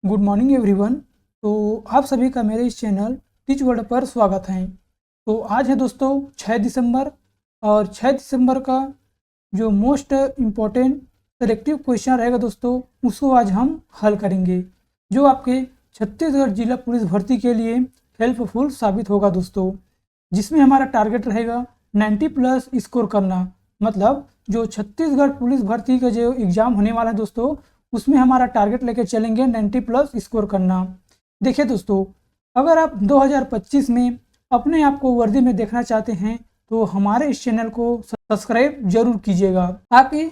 Good morning everyone. तो आप सभी का मेरे इस चैनल टीच वर्ल्ड पर स्वागत है। तो आज है दोस्तों 6 दिसंबर और 6 दिसंबर का जो मोस्ट इम्पॉर्टेंट सेलेक्टिव क्वेश्चन रहेगा दोस्तों, उसको आज हम हल करेंगे, जो आपके छत्तीसगढ़ जिला पुलिस भर्ती के लिए हेल्पफुल साबित होगा दोस्तों। जिसमें हमारा टारगेट रहेगा 90 प्लस स्कोर करना। मतलब जो छत्तीसगढ़ पुलिस भर्ती का जो एग्ज़ाम होने वाला है दोस्तों, उसमें हमारा टारगेट लेके चलेंगे 90 प्लस स्कोर करना। देखिए दोस्तों, अगर आप 2025 में अपने आप को वर्दी में देखना चाहते हैं तो हमारे इस चैनल को सब्सक्राइब जरूर कीजिएगा, ताकि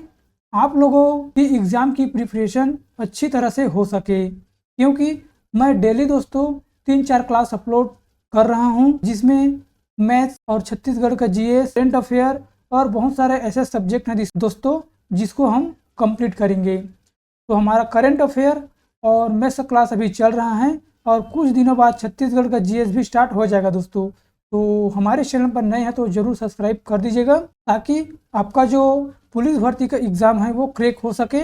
आप लोगों की एग्ज़ाम की प्रिपरेशन अच्छी तरह से हो सके। क्योंकि मैं डेली दोस्तों 3-4 क्लास अपलोड कर रहा हूं, जिसमें मैथ्स और छत्तीसगढ़ का जीएस, करंट अफेयर और बहुत सारे ऐसे सब्जेक्ट हैं दोस्तों जिसको हम कंप्लीट करेंगे। तो हमारा करंट अफेयर और मैथ्स का क्लास अभी चल रहा है और कुछ दिनों बाद छत्तीसगढ़ का जीएस भी स्टार्ट हो जाएगा दोस्तों। तो हमारे चैनल पर नए हैं तो ज़रूर सब्सक्राइब कर दीजिएगा, ताकि आपका जो पुलिस भर्ती का एग्ज़ाम है वो क्रैक हो सके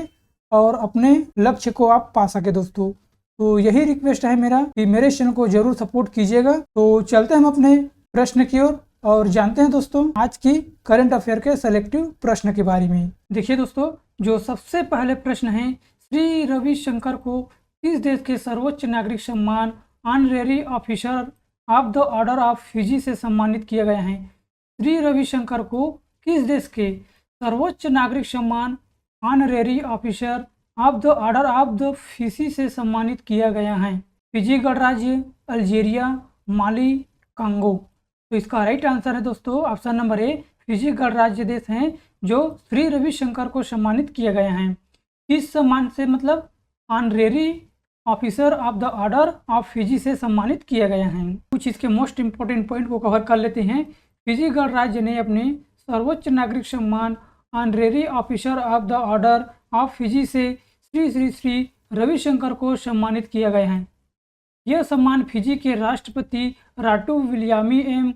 और अपने लक्ष्य को आप पा सके दोस्तों। तो यही रिक्वेस्ट है मेरा कि मेरे चैनल को ज़रूर सपोर्ट कीजिएगा। तो चलते हैं हम अपने प्रश्न की ओर और जानते हैं दोस्तों आज की करंट अफेयर के सेलेक्टिव प्रश्न के बारे में। देखिए दोस्तों, जो सबसे पहले प्रश्न है, श्री रविशंकर को किस देश के सर्वोच्च नागरिक सम्मान honorary officer of the order of Fiji से सम्मानित किया गया है? श्री रविशंकर को किस देश के सर्वोच्च नागरिक सम्मान honorary officer of the order of the Fiji से सम्मानित किया गया है? फिजी गणराज्य, अल्जीरिया, माली, कांगो। तो इसका राइट आंसर है दोस्तों ऑप्शन नंबर ए, फिजी गणराज्य देश हैं जो श्री रविशंकर को सम्मानित किया गया है। इस सम्मान से मतलब honorary officer of the order of Fiji से सम्मानित किया गया है। कुछ इसके मोस्ट इंपॉर्टेंट पॉइंट को कवर कर लेते हैं। फिजी गणराज्य ने अपने सर्वोच्च नागरिक सम्मान honorary officer of the order of Fiji से श्री श्री श्री रविशंकर को सम्मानित किया गया है। यह सम्मान फिजी के राष्ट्रपति राटू विलियामी एम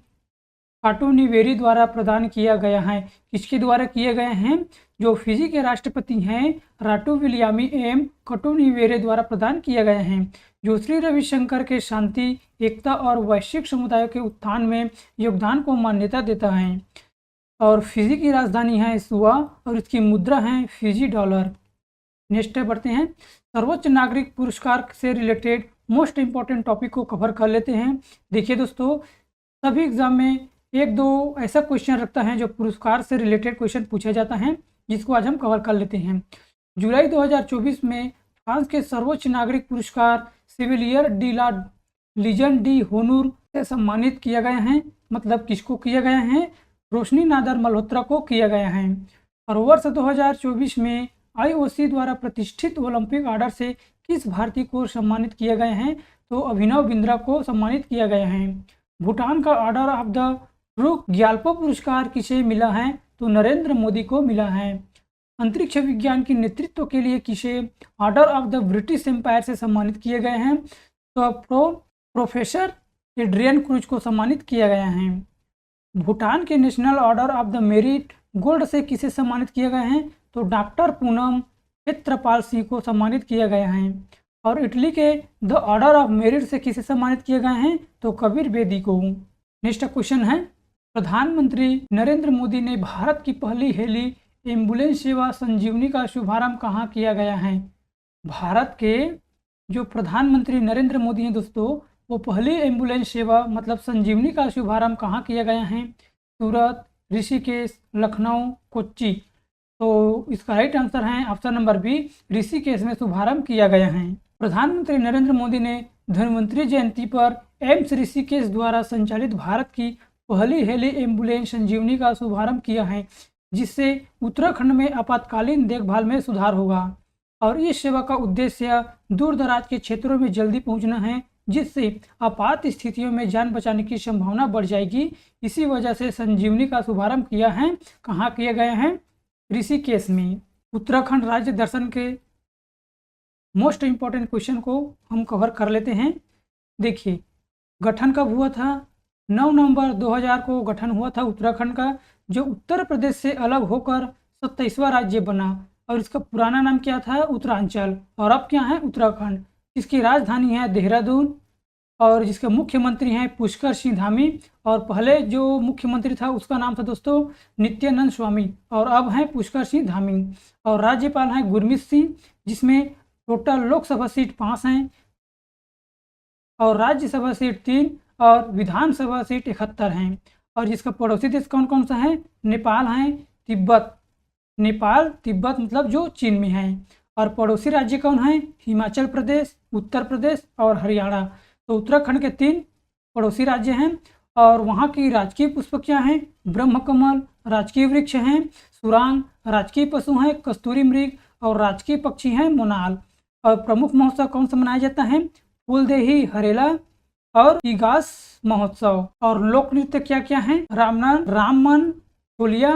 काटोनिवेरी द्वारा प्रदान किया गया है। किसके द्वारा किए गए हैं? जो फिजी के राष्ट्रपति हैं राटू विलियामी एम काटोनिवेरी द्वारा प्रदान किया गया है, जो श्री रविशंकर के शांति, एकता और वैश्विक समुदायों के उत्थान में योगदान को मान्यता देता है। और फिजी की राजधानी है सुआ और इसकी मुद्रा है फिजी डॉलर। नेक्स्ट बढ़ते हैं, सर्वोच्च नागरिक पुरस्कार से रिलेटेड मोस्ट इंपॉर्टेंट टॉपिक को कवर कर लेते हैं। देखिए दोस्तों, सभी एग्जाम में एक दो ऐसा क्वेश्चन रखता है जो पुरस्कार से रिलेटेड क्वेश्चन पूछा जाता है, जिसको आज हम कवर कर लेते हैं। जुलाई 2024 में फ्रांस के सर्वोच्च नागरिक पुरस्कार सिविलियर डी ला लीजन डी होनूर से सम्मानित किया गया है। मतलब किसको किया गया है? रोशनी नादर मल्होत्रा को किया गया है। और वर्ष 2024 में IOC द्वारा प्रतिष्ठित ओलंपिक ऑर्डर से किस भारतीय को सम्मानित किया गया है? तो अभिनव बिंद्रा को सम्मानित किया गया है। भूटान का ऑर्डर ऑफ द रुक ग्याल्पो पुरस्कार किसे मिला है? तो नरेंद्र मोदी को मिला है। अंतरिक्ष विज्ञान की नेतृत्व के लिए किसे Order of the British Empire से सम्मानित किए गए हैं? तो प्रोफेसर एड्रियन क्रूज को सम्मानित किया गया है। भूटान के national order of the merit gold से किसे सम्मानित किया गया है? तो डॉक्टर पूनम क्षेत्रपाल सिंह को सम्मानित किया गया है। और इटली के द ऑर्डर ऑफ मेरिट से किसे सम्मानित किए गए हैं? तो कबीर बेदी को। नेक्स्ट क्वेश्चन है, प्रधानमंत्री नरेंद्र मोदी ने भारत की पहली हेली एम्बुलेंस सेवा संजीवनी का शुभारंभ कहाँ किया गया है? भारत के जो प्रधानमंत्री नरेंद्र मोदी हैं दोस्तों, वो पहली एम्बुलेंस सेवा मतलब संजीवनी का शुभारंभ कहाँ किया गया है? सूरत, ऋषिकेश, लखनऊ, कोच्चि। तो इसका राइट आंसर है ऑप्शन नंबर बी, ऋषिकेश में शुभारंभ किया गया है। प्रधानमंत्री नरेंद्र मोदी ने धन्वंतरी जयंती पर एम्स ऋषिकेश द्वारा संचालित भारत की पहली हेली एम्बुलेंस संजीवनी का शुभारंभ किया है, जिससे उत्तराखंड में आपातकालीन देखभाल में सुधार होगा। और इस सेवा का उद्देश्य दूर दराज के क्षेत्रों में जल्दी पहुंचना है, जिससे आपात स्थितियों में जान बचाने की संभावना बढ़ जाएगी। इसी वजह से संजीवनी का शुभारंभ किया है। कहाँ किए गए हैं? ऋषिकेश में। उत्तराखंड राज्य दर्शन के मोस्ट इंपॉर्टेंट क्वेश्चन को हम कवर कर लेते हैं। देखिए, गठन कब हुआ था? 9 नवंबर 2000 को गठन हुआ था उत्तराखंड का, जो उत्तर प्रदेश से अलग होकर 27वां राज्य बना। और इसका पुराना नाम क्या था? उत्तरांचल। और अब क्या है? उत्तराखंड। जिसकी राजधानी है देहरादून और जिसके मुख्यमंत्री हैं पुष्कर सिंह धामी। और पहले जो मुख्यमंत्री था उसका नाम था दोस्तों नित्यानंद स्वामी और अब हैं पुष्कर सिंह धामी। और राज्यपाल हैं गुरमीत सिंह, जिसमें टोटल लोकसभा सीट 5 हैं और राज्यसभा सीट 3 और विधानसभा सीट 71 हैं। और जिसका पड़ोसी देश कौन कौन सा है? नेपाल है, तिब्बत, नेपाल तिब्बत मतलब जो चीन में है। और पड़ोसी राज्य कौन है? हिमाचल प्रदेश, उत्तर प्रदेश और हरियाणा। तो उत्तराखंड के 3 पड़ोसी राज्य हैं और वहाँ की राजकीय पुष्प क्या हैं? ब्रह्मकमल, राजकीय वृक्ष हैं सुरांग, राजकीय पशु हैं कस्तूरी मृग और राजकीय पक्षी हैं मोनाल। और प्रमुख महोत्सव कौन सा मनाया जाता है? फूलदेही हरेला और इगास महोत्सव। और लोक नृत्य क्या क्या है? राममन, टोलिया,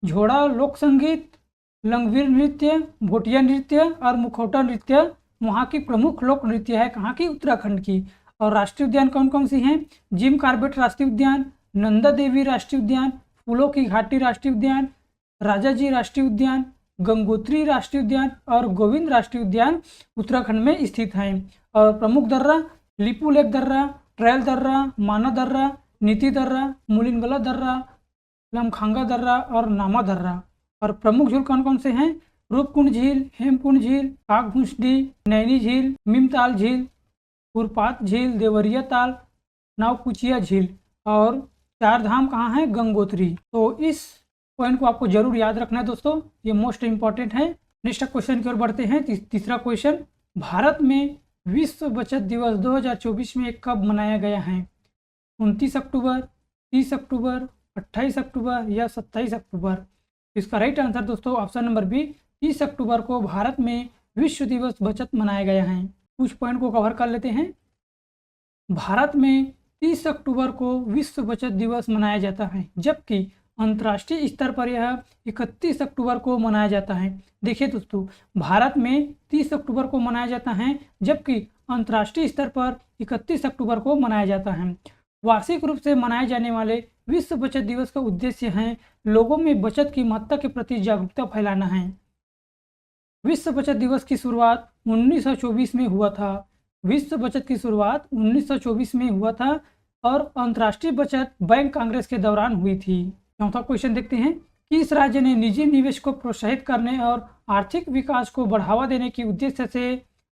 झोड़ा लोक संगीत, लंगवीर नृत्य, भोटिया नृत्य और मुखौटा नृत्य वहाँ की प्रमुख लोक नृत्य है। कहाँ की? उत्तराखंड की। और राष्ट्रीय उद्यान कौन कौन सी हैं? जिम कार्बेट राष्ट्रीय उद्यान, नंदा देवी राष्ट्रीय उद्यान, फूलों की घाटी राष्ट्रीय उद्यान, राजाजी राष्ट्रीय उद्यान, गंगोत्री राष्ट्रीय उद्यान और गोविंद राष्ट्रीय उद्यान उत्तराखंड में स्थित हैं। और प्रमुख दर्रा लिपू लेक दर्रा, ट्रायल दर्रा, माना दर्रा, नीति दर्रा, मुलिनगला दर्रा, लमखांगा दर्रा और नामा दर्रा। और प्रमुख झील कौन कौन से हैं? रूपकुंड झील, हेमकुंड झील, काकभूसडी, नैनी झील, मिमताल झील, पुरपात झील, देवरिया ताल, नावकुचिया झील। और 4 धाम कहाँ हैं? गंगोत्री। तो इस पॉइंट को आपको जरूर याद रखना है दोस्तों, ये मोस्ट इंपॉर्टेंट है। नेक्स्ट क्वेश्चन की ओर बढ़ते हैं। तीसरा क्वेश्चन, भारत में विश्व बचत दिवस 2024 में कब मनाया गया है? 29 अक्टूबर, 30 अक्टूबर, 28 अक्टूबर या 27 अक्टूबर? इसका राइट आंसर दोस्तों ऑप्शन नंबर बी, 30 अक्टूबर को भारत में विश्व दिवस बचत मनाया गया है। कुछ पॉइंट को कवर कर लेते हैं। भारत में 30 अक्टूबर को विश्व बचत दिवस मनाया जाता है, जबकि अंतर्राष्ट्रीय स्तर पर यह 31 अक्टूबर को मनाया जाता है। देखिए दोस्तों, भारत में 30 अक्टूबर को मनाया जाता है जबकि अंतर्राष्ट्रीय स्तर पर 31 अक्टूबर को मनाया जाता है। वार्षिक रूप से मनाए जाने वाले विश्व बचत दिवस का उद्देश्य है लोगों में बचत की महत्ता के प्रति जागरूकता फैलाना है। विश्व बचत दिवस की शुरुआत 1924 में हुआ था। विश्व बचत की शुरुआत 1924 में हुआ था और अंतर्राष्ट्रीय बचत बैंक कांग्रेस के दौरान हुई थी। चौथा क्वेश्चन देखते हैं, किस राज्य ने निजी निवेश को प्रोत्साहित करने और आर्थिक विकास को बढ़ावा देने के उद्देश्य से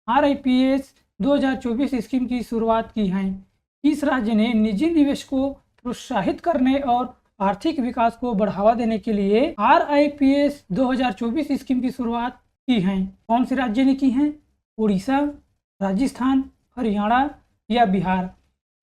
RIPS 2024 स्कीम की शुरुआत की है? किस राज्य ने निजी निवेश को प्रोत्साहित करने और आर्थिक विकास को बढ़ावा देने के लिए RIPS 2024 स्कीम की शुरुआत की है? कौन से राज्य ने की है? उड़ीसा, राजस्थान, हरियाणा या बिहार?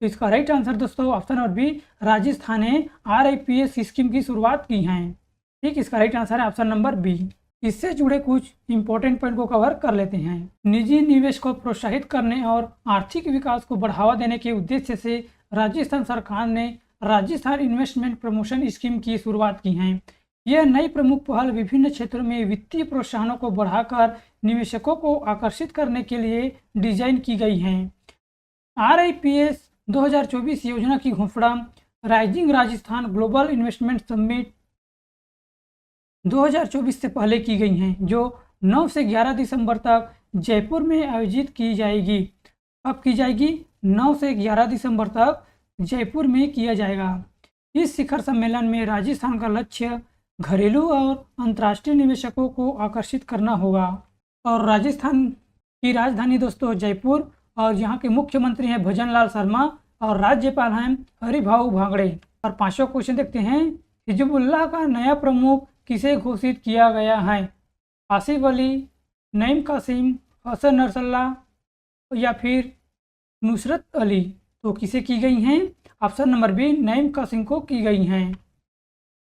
तो इसका राइट आंसर दोस्तों ऑप्शन नंबर बी, राजस्थान ने RIPS स्कीम की शुरुआत की है। ठीक, इसका राइट आंसर है ऑप्शन नंबर बी। इससे जुड़े कुछ इंपॉर्टेंट पॉइंट को कवर कर लेते हैं। निजी निवेश को प्रोत्साहित करने और आर्थिक विकास को बढ़ावा देने के उद्देश्य से राजस्थान सरकार ने राजस्थान इन्वेस्टमेंट प्रमोशन स्कीम की शुरुआत की है। यह नई प्रमुख पहल विभिन्न क्षेत्रों में वित्तीय प्रोत्साहनों को बढ़ाकर निवेशकों को आकर्षित करने के लिए डिजाइन की गई है। RIPS 2024 योजना की घोषणा rising Rajasthan global investment summit 2024 से पहले की गई हैं, जो 9 से 11 दिसंबर तक जयपुर में आयोजित की जाएगी। अब की जाएगी 9 से 11 दिसंबर तक जयपुर में किया जाएगा। इस शिखर सम्मेलन में राजस्थान का लक्ष्य घरेलू और अंतर्राष्ट्रीय निवेशकों को आकर्षित करना होगा। और राजस्थान की राजधानी दोस्तों जयपुर और यहाँ के मुख्यमंत्री हैं भजन लाल शर्मा और राज्यपाल हैं हरिभाऊ भांगड़े। और 5वां क्वेश्चन देखते हैं, हिजबुल्लाह का नया प्रमुख किसे घोषित किया गया है? Asif Ali, Naim Qassem, Hassan Nasrallah या फिर नुसरत अली? तो किसे की गई हैं? Option number B, Naim Qassem को की गई हैं।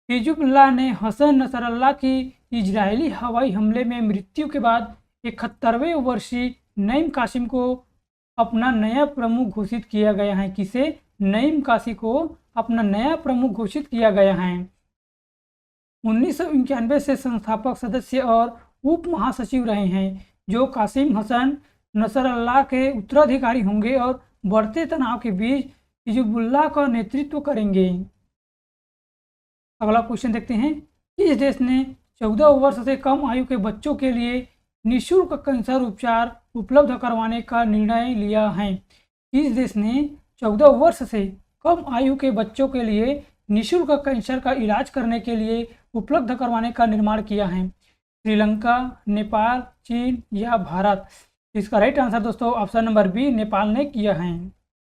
हिजबुल्लाह ने हसन नसरल्लाह की इजरायली हवाई हमले में मृत्यु के बाद 71वें वर्षीय नईम कासिम को अपना नया प्रमुख घोषित किया गया है। किसे? नईम कासिम को अपना नया प्रमुख घोषित किया गया है। 1991 से संस्थापक सदस्य और उप महासचिव रहे हैं, जो कासिम हसन नसरल्लाह के उत्तराधिकारी होंगे और बढ़ते तनाव के बीच हिजबुल्लाह का नेतृत्व करेंगे। अगला क्वेश्चन देखते हैं, किस देश ने 14 वर्ष से कम आयु के बच्चों के लिए निःशुल्क कैंसर उपचार उपलब्ध करवाने का निर्णय लिया है? किस देश ने 14 वर्ष से कम आयु के बच्चों के लिए निःशुल्क कैंसर का इलाज करने के लिए उपलब्ध करवाने का निर्माण किया है? श्रीलंका, नेपाल, चीन या भारत? इसका राइट आंसर दोस्तों ऑप्शन नंबर बी, नेपाल ने किया है।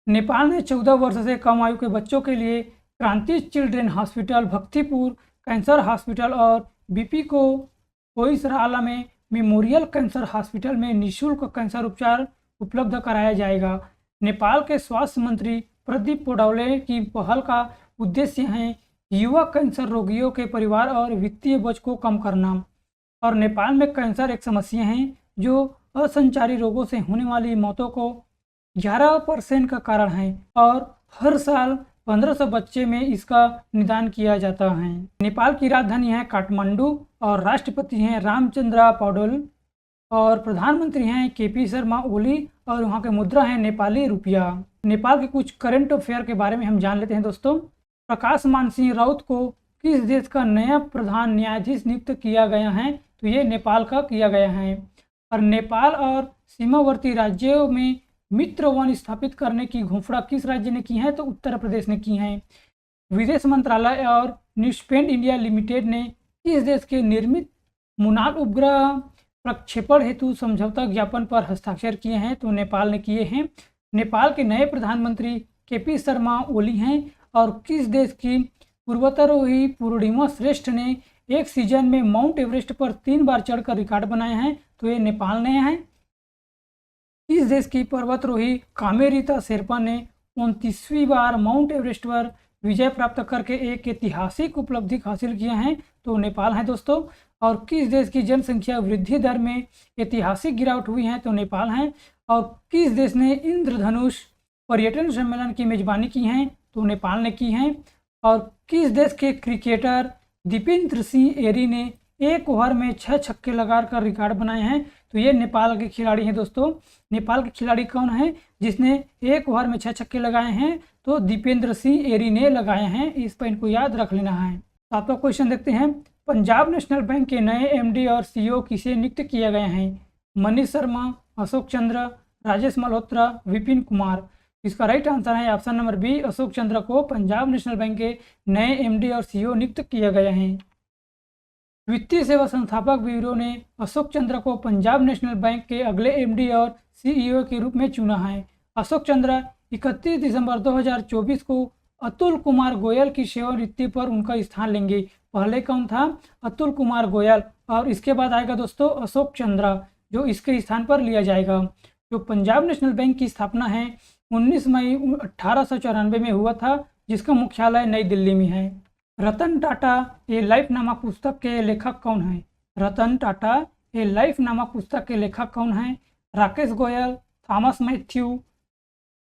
नेपाल ने 14 वर्ष से कम आयु के बच्चों के लिए क्रांति children hospital, Bhaktipur cancer hospital और बीपी को कोइसराला में मेमोरियल कैंसर हॉस्पिटल में निःशुल्क कैंसर उपचार उपलब्ध कराया जाएगा। नेपाल के स्वास्थ्य मंत्री प्रदीप पौडवाल की पहल का उद्देश्य है युवा कैंसर रोगियों के परिवार और वित्तीय बोझ को कम करना। और नेपाल में कैंसर एक समस्या है जो असंचारी रोगों से होने वाली मौतों को 11% का कारण है और हर साल 1500 बच्चे में इसका निदान किया जाता है। नेपाल की राजधानी है काठमांडू और राष्ट्रपति हैं रामचंद्र पौडेल और प्रधानमंत्री हैं केपी शर्मा ओली और वहाँ के मुद्रा है नेपाली रुपया। नेपाल के कुछ करंट अफेयर के बारे में हम जान लेते हैं दोस्तों। प्रकाश मान सिंह राउत को किस देश का नया प्रधान न्यायाधीश नियुक्त किया गया है? तो ये नेपाल का किया गया है। और नेपाल और सीमावर्ती राज्यों में मित्र वन स्थापित करने की घोषणा किस राज्य ने की है? तो उत्तर प्रदेश ने की है। विदेश मंत्रालय और न्यूस्पेंड इंडिया लिमिटेड ने किस देश के निर्मित मुनाल उपग्रह प्रक्षेपण हेतु समझौता ज्ञापन पर हस्ताक्षर किए हैं? तो नेपाल ने किए हैं। नेपाल के नए प्रधानमंत्री केपी शर्मा ओली हैं। और किस देश की पूर्वोत्तरोही पूर्णिमा श्रेष्ठ ने एक सीजन में माउंट एवरेस्ट पर 3 बार चढ़कर रिकॉर्ड बनाया है? तो ये नेपाल ने है। इस देश की पर्वतरोही कामेरीता शेरपा ने 29वीं बार माउंट एवरेस्ट पर विजय प्राप्त करके एक ऐतिहासिक उपलब्धि हासिल किया है? तो नेपाल है दोस्तों। और किस देश की जनसंख्या वृद्धि दर में ऐतिहासिक गिरावट हुई है? तो नेपाल है। और किस देश ने इंद्रधनुष पर्यटन सम्मेलन की मेजबानी की है? तो नेपाल ने की है। और किस देश के क्रिकेटर दीपेंद्र सिंह एरी ने एक ओवर में 6 छक्के लगाकर रिकॉर्ड बनाए हैं? तो ये नेपाल के खिलाड़ी हैं दोस्तों। नेपाल के खिलाड़ी कौन है जिसने एक ओवर में 6 छक्के लगाए हैं? तो दीपेंद्र सिंह एरी ने लगाए हैं। इस पॉइंट को याद रख लेना है। तो आपका क्वेश्चन देखते हैं। पंजाब नेशनल बैंक के नए एमडी और सीईओ किसे नियुक्त किया गया है? मनीष शर्मा, अशोक चंद्र, राजेश मल्होत्रा, विपिन कुमार? इसका राइट आंसर है ऑप्शन नंबर बी, अशोक चंद्र को पंजाब नेशनल बैंक के नए एमडी और सीईओ नियुक्त किया गया है। वित्तीय सेवा संस्थापक ब्यूरो ने अशोक चंद्र को पंजाब नेशनल बैंक के अगले एमडी और सीईओ के रूप में चुना है। अशोक चंद्र 31 दिसंबर 2024 को अतुल कुमार गोयल की सेवानिवृत्ति पर उनका स्थान लेंगे। पहले कौन था? अतुल कुमार गोयल। और इसके बाद आएगा दोस्तों अशोक चंद्र, जो इसके स्थान पर लिया जाएगा। जो पंजाब नेशनल बैंक की स्थापना है 19 मई 1894 में हुआ था, जिसका मुख्यालय नई दिल्ली में है। रतन टाटा ए लाइफ नामक पुस्तक के लेखक कौन है? रतन टाटा ए लाइफ नामक पुस्तक के लेखक कौन है? राकेश गोयल, थॉमस मैथ्यू,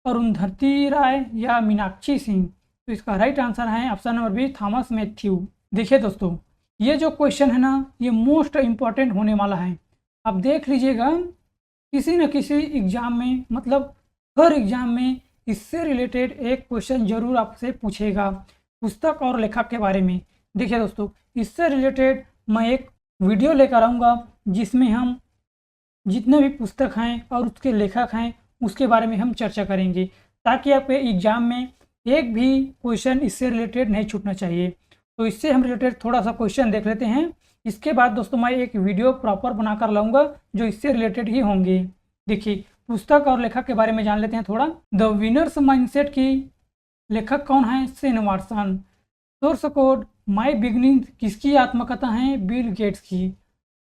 अरुंधति राय या मीनाक्षी सिंह? तो इसका राइट आंसर है option number B, Thomas Mathew. देखिए दोस्तों, ये जो क्वेश्चन है ना, ये मोस्ट इम्पॉर्टेंट होने वाला है। आप देख लीजिएगा, किसी न किसी एग्जाम में, मतलब हर एग्जाम में इससे रिलेटेड एक क्वेश्चन जरूर आपसे पूछेगा, पुस्तक और लेखक के बारे में। देखिए दोस्तों, इससे रिलेटेड मैं एक वीडियो लेकर आऊँगा जिसमें हम जितने भी पुस्तक हैं और उसके लेखक हैं उसके बारे में हम चर्चा करेंगे, ताकि आपके एग्जाम में एक भी क्वेश्चन इससे रिलेटेड नहीं छूटना चाहिए। तो इससे हम रिलेटेड थोड़ा सा क्वेश्चन देख लेते हैं। इसके बाद दोस्तों मैं एक वीडियो प्रॉपर बनाकर लाऊंगा जो इससे रिलेटेड ही होंगे। देखिए, पुस्तक और लेखक के बारे में जान लेते हैं थोड़ा। द विनर्स माइंडसेट की लेखक कौन है? Shane Watson. सोर्स कोड माई बिगनिंग किसकी आत्मकथा है? बिल गेट्स की।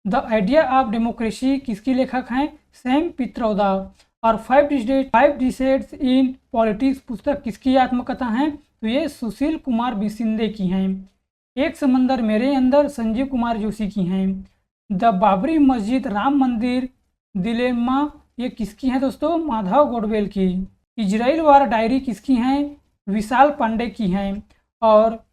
द आइडिया ऑफ डेमोक्रेसी किसकी लेखक हैं? सैम पित्रोदा। और 5 डिसेड्स इन पॉलिटिक्स पुस्तक किसकी आत्मकथा है? तो ये सुशील कुमार बिसिंदे की हैं। एक समंदर मेरे अंदर संजीव कुमार जोशी की हैं। द बाबरी मस्जिद राम मंदिर दिलेमा ये किसकी हैं दोस्तों? माधव गोडवेल की। इजराइल वार डायरी किसकी हैं? विशाल पांडे की हैं। और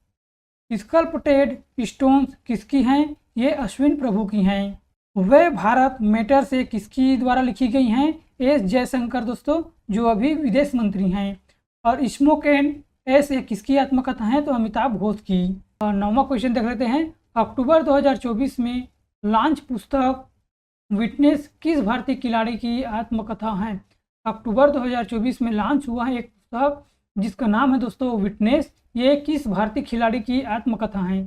स्कल्पटेड स्टोन्स किसकी हैं? ये अश्विन प्रभु की हैं। वह भारत मैटर से किसकी द्वारा लिखी गई हैं? एस जयशंकर दोस्तों, जो अभी विदेश मंत्री हैं। और स्मोक एंड एस ये किसकी आत्मकथा है? तो अमिताभ घोष की। और 9वां क्वेश्चन देख लेते हैं। अक्टूबर 2024 में लॉन्च पुस्तक विटनेस किस भारतीय खिलाड़ी की आत्मकथा है? अक्टूबर 2024 में लॉन्च हुआ है एक पुस्तक जिसका नाम है दोस्तों विटनेस। ये किस भारतीय खिलाड़ी की आत्मकथा है?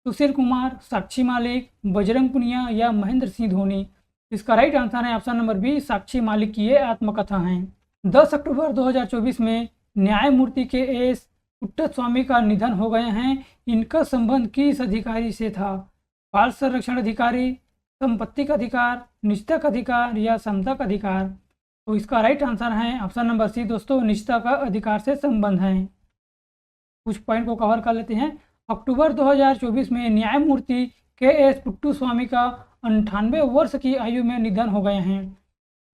सुशील कुमार, साक्षी मालिक, बजरंग पुनिया या महेंद्र सिंह धोनी? इसका राइट आंसर है ऑप्शन नंबर बी, साक्षी मालिक की ये आत्मकथा है। 10 अक्टूबर 2024 में न्यायमूर्ति के एस पुट्टस्वामी का निधन हो गए हैं। इनका संबंध किस अधिकारी से था? बाल संरक्षण अधिकारी, संपत्ति का अधिकार, निजता का अधिकार या समता का अधिकार? तो इसका राइट आंसर है ऑप्शन नंबर सी दोस्तों, निजता का अधिकार से संबंध है। कुछ पॉइंट को कवर कर लेते हैं। अक्टूबर 2024 में न्यायमूर्ति के एस पुट्टस्वामी का 98 वर्ष की आयु में निधन हो गए हैं,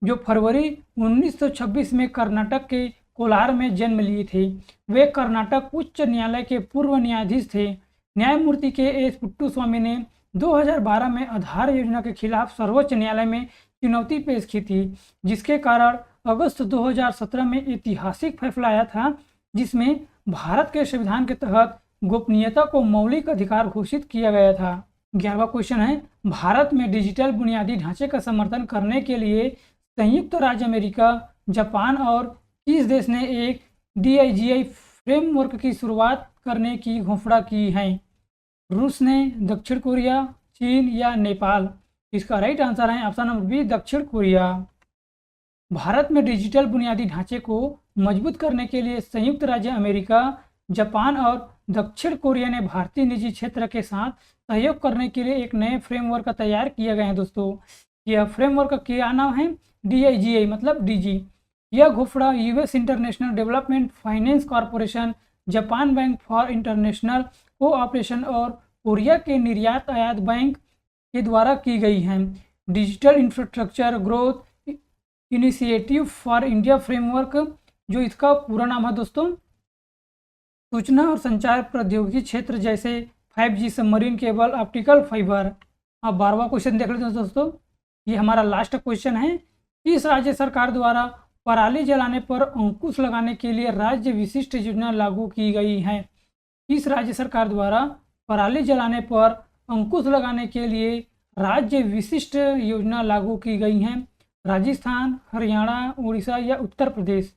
जो फरवरी 1926 में कर्नाटक के कोलार में जन्म लिए थे। वे कर्नाटक उच्च न्यायालय के पूर्व न्यायाधीश थे। न्यायमूर्ति के एस पुट्टस्वामी ने 2012 में आधार योजना के खिलाफ सर्वोच्च न्यायालय में चुनौती पेश की थी, जिसके कारण अगस्त 2017 में ऐतिहासिक फैसला आया था, जिसमें भारत के संविधान के तहत गोपनीयता को मौलिक अधिकार घोषित किया गया था। 11वां क्वेश्चन है, भारत में डिजिटल बुनियादी ढांचे का समर्थन करने के लिए संयुक्त राज्य अमेरिका, जापान और किस देश ने एक DIGI फ्रेमवर्क की शुरुआत करने की घोषणा की है? रूस ने, दक्षिण कोरिया, चीन या नेपाल? इसका राइट आंसर है ऑप्शन नंबर बी, दक्षिण कोरिया। भारत में डिजिटल बुनियादी ढांचे को मजबूत करने के लिए संयुक्त राज्य अमेरिका, जापान और दक्षिण कोरिया ने भारतीय निजी क्षेत्र के साथ सहयोग करने के लिए एक नए फ्रेमवर्क तैयार किए गए हैं दोस्तों। यह फ्रेमवर्क का क्या नाम है? DIGI मतलब DG। यह घोषणा US international development finance corporation, Japan bank for international cooperation और कोरिया के निर्यात आयात बैंक के द्वारा की गई है। Digital infrastructure growth initiative for India framework, जो इसका पूरा नाम है दोस्तों, सूचना और संचार प्रौद्योगिकी क्षेत्र जैसे 5G, submarine cable, optical fibre. अब 12वां क्वेश्चन देख लेते हैं दोस्तों। ये हमारा लास्ट क्वेश्चन है। किस राज्य सरकार द्वारा पराली जलाने पर अंकुश लगाने के लिए राज्य विशिष्ट योजना लागू की गई है? किस राज्य सरकार द्वारा पराली जलाने पर अंकुश लगाने के लिए राज्य विशिष्ट योजना लागू की गई है? राजस्थान, हरियाणा, उड़ीसा या उत्तर प्रदेश?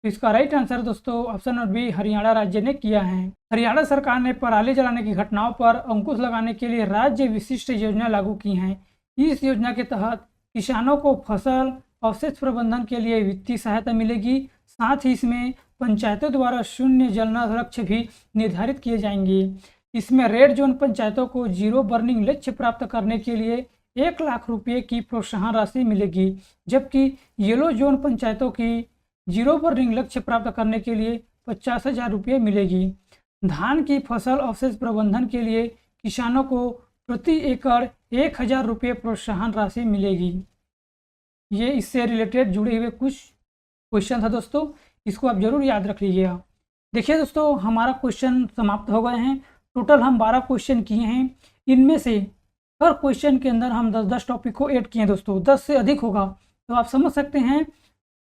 तो इसका राइट आंसर दोस्तों ऑप्शन नंबर बी, हरियाणा राज्य ने किया है। हरियाणा सरकार ने पराली जलाने की घटनाओं पर अंकुश लगाने के लिए राज्य विशिष्ट योजना लागू की है। इस योजना के तहत किसानों को फसल अवशेष प्रबंधन के लिए वित्तीय सहायता मिलेगी। साथ ही इसमें पंचायतों द्वारा शून्य जलना लक्ष्य भी निर्धारित किए जाएंगे। इसमें रेड जोन पंचायतों को जीरो बर्निंग लक्ष्य प्राप्त करने के लिए 1 लाख रुपये की प्रोत्साहन राशि मिलेगी, जबकि येलो जोन पंचायतों की जीरो बर्निंग लक्ष्य प्राप्त करने के लिए 50,000 रुपये मिलेगी। धान की फसल अवशेष प्रबंधन के लिए किसानों को प्रति एकड़ 1,000 रुपये प्रोत्साहन राशि मिलेगी। ये इससे रिलेटेड जुड़े हुए कुछ क्वेश्चन था दोस्तों, इसको आप जरूर याद रख लीजिएगा। देखिए दोस्तों, हमारा क्वेश्चन समाप्त हो गए हैं। टोटल हम 12 क्वेश्चन किए हैं। इनमें से हर क्वेश्चन के अंदर हम 10-10 टॉपिक को ऐड किए दोस्तों। 10 से अधिक होगा तो आप समझ सकते हैं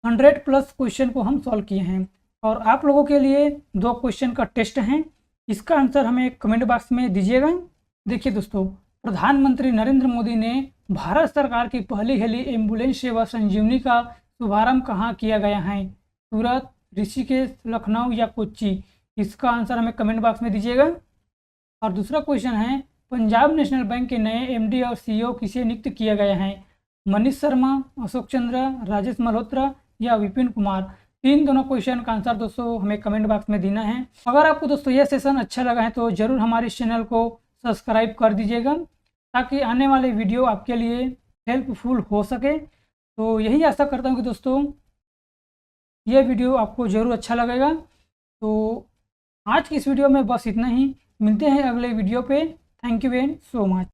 100+ क्वेश्चन को हम सॉल्व किए हैं। और आप लोगों के लिए 2 क्वेश्चन का टेस्ट है, इसका आंसर हमें कमेंट बॉक्स में दीजिएगा। देखिए दोस्तों, प्रधानमंत्री नरेंद्र मोदी ने भारत सरकार की पहली हेली एम्बुलेंस सेवा संजीवनी का शुभारंभ कहाँ किया गया है? सूरत, ऋषिकेश, लखनऊ या कोच्चि? इसका आंसर हमें कमेंट बॉक्स में दीजिएगा। और दूसरा क्वेश्चन है, पंजाब नेशनल बैंक के नए MD और CEO किसे नियुक्त किया गया है? मनीष शर्मा, अशोक चंद्र, राजेश मल्होत्रा या विपिन कुमार? दोनों क्वेश्चन का आंसर दोस्तों हमें कमेंट बॉक्स में देना है। अगर आपको दोस्तों यह सेशन अच्छा लगा है तो ज़रूर हमारे इस चैनल को सब्सक्राइब कर दीजिएगा, ताकि आने वाले वीडियो आपके लिए हेल्पफुल हो सके। तो यही आशा करता हूँ कि दोस्तों ये वीडियो आपको ज़रूर अच्छा लगेगा। तो आज की इस वीडियो में बस इतना ही। मिलते हैं अगले वीडियो पे। Thank you very so much.